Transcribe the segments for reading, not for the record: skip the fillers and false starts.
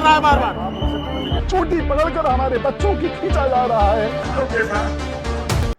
कर रहा है बार बार। चोटी पकड़कर हमारे बच्चों की खींचा जा रहा है।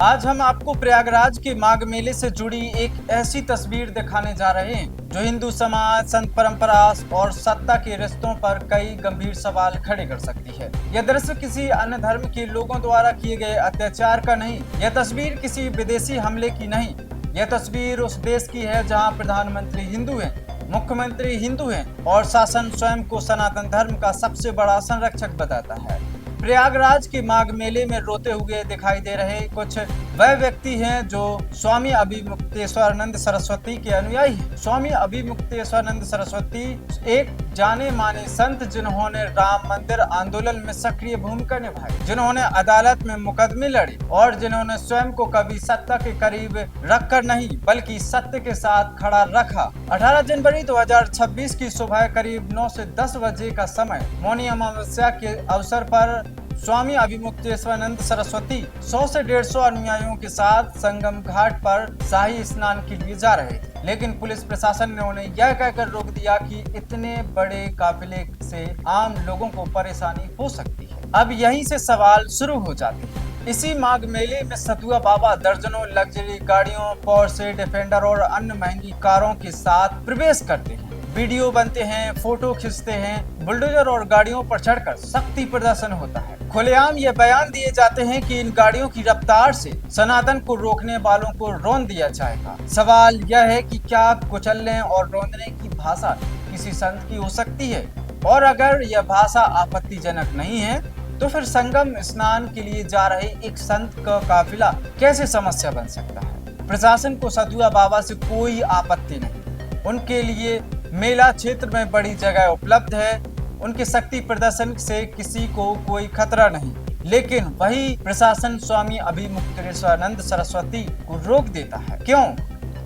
आज हम आपको प्रयागराज के माघ मेले से जुड़ी एक ऐसी तस्वीर दिखाने जा रहे हैं जो हिंदू समाज, संत परंपरा और सत्ता के रिश्तों पर कई गंभीर सवाल खड़े कर सकती है। यह दृश्य किसी अन्य धर्म के लोगों द्वारा किए गए अत्याचार का नहीं, यह तस्वीर किसी विदेशी हमले की नहीं, यह तस्वीर उस देश की है जहां प्रधानमंत्री हिंदू हैं, मुख्यमंत्री हिंदू हैं और शासन स्वयं को सनातन धर्म का सबसे बड़ा संरक्षक बताता है। प्रयागराज के माघ मेले में रोते हुए दिखाई दे रहे कुछ वह व्यक्ति हैं जो स्वामी अभिमुक्तेश्वरानंद सरस्वती के अनुयायी हैं। स्वामी अभिमुक्तेश्वरानंद सरस्वती एक जाने माने संत जिन्होंने राम मंदिर आंदोलन में सक्रिय भूमिका निभाई, जिन्होंने अदालत में मुकदमे लड़े और जिन्होंने स्वयं को कभी सत्ता के करीब रखकर नहीं बल्कि सत्य के साथ खड़ा रखा। 18 जनवरी 2026 की सुबह करीब 9 से 10 बजे का समय मौनी अमावस्या के अवसर पर स्वामी अभिमुक्तेश्वरानंद सरस्वती 100 से 150 अनुयायियों के साथ संगम घाट पर शाही स्नान के लिए जा रहे थे, लेकिन पुलिस प्रशासन ने उन्हें यह कहकर रोक दिया कि इतने बड़े काफिले से आम लोगों को परेशानी हो सकती है। अब यहीं से सवाल शुरू हो जाते हैं। इसी माघ मेले में सतुआ बाबा दर्जनों लग्जरी गाड़ियों, पोर्शे, डिफेंडर और अन्य महंगी कारों के साथ प्रवेश करते हैं, वीडियो बनते हैं, फोटो खींचते हैं, बुलडोजर और गाड़ियों पर चढ़कर शक्ति प्रदर्शन होता है। खुलेआम ये बयान दिए जाते हैं कि इन गाड़ियों की रफ्तार से सनातन को रोकने वालों को रौंद दिया जाएगा। सवाल यह है कि क्या कुचलने और रौंदने की भाषा किसी संत की हो सकती है, और अगर यह भाषा आपत्तिजनक नहीं है तो फिर संगम स्नान के लिए जा रहे एक संत का काफिला कैसे समस्या बन सकता है। प्रशासन को सतुआ बाबा से कोई आपत्ति नहीं, उनके लिए मेला क्षेत्र में बड़ी जगह उपलब्ध है, उनके शक्ति प्रदर्शन से किसी को कोई खतरा नहीं, लेकिन वही प्रशासन स्वामी अभिमुक्तेश्वरानंद सरस्वती को रोक देता है। क्यों?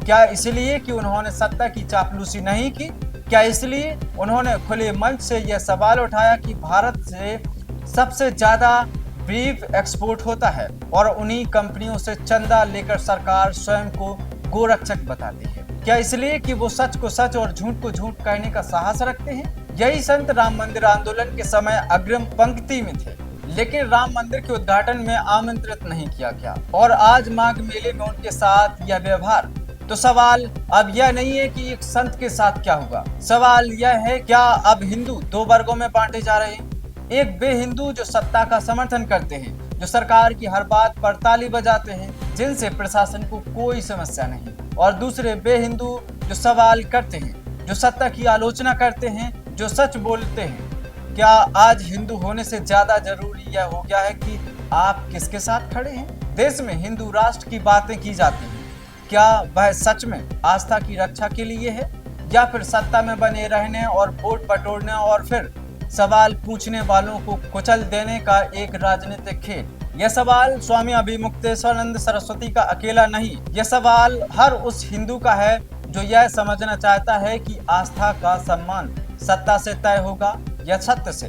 क्या इसलिए कि उन्होंने सत्ता की चापलूसी नहीं की? क्या इसलिए उन्होंने खुले मंच से यह सवाल उठाया कि भारत से सबसे ज्यादा बीफ एक्सपोर्ट होता है और उन्हीं कंपनियों से चंदा लेकर सरकार स्वयं को गोरक्षक बताती है? क्या इसलिए कि वो सच को सच और झूठ को झूठ कहने का साहस रखते हैं? यही संत राम मंदिर आंदोलन के समय अग्रिम पंक्ति में थे, लेकिन राम मंदिर के उद्घाटन में आमंत्रित नहीं किया गया और आज माघ मेले में उनके साथ यह व्यवहार। तो सवाल अब यह नहीं है कि एक संत के साथ क्या होगा, सवाल यह है क्या अब हिंदू दो वर्गों में बांटे जा रहे हैं? एक बे हिंदू जो सत्ता का समर्थन करते हैं, जो सरकार की हर बात पर ताली बजाते हैं, जिनसे प्रशासन को कोई समस्या नहीं, और दूसरे बे हिंदू जो सवाल करते हैं, जो सत्ता की आलोचना करते हैं, जो सच बोलते हैं। क्या आज हिंदू होने से ज्यादा जरूरी यह हो गया है कि आप किसके साथ खड़े हैं? देश में हिंदू राष्ट्र की बातें की जाती हैं, क्या वह सच में आस्था की रक्षा के लिए है या फिर सत्ता में बने रहने और वोट बटोरने और फिर सवाल पूछने वालों को कुचल देने का एक राजनीतिक खेल? यह सवाल स्वामी अभिमुक्तेश्वरानंद सरस्वती का अकेला नहीं, यह सवाल हर उस हिंदू का है जो यह समझना चाहता है कि आस्था का सम्मान सत्ता से तय होगा या सत्य से।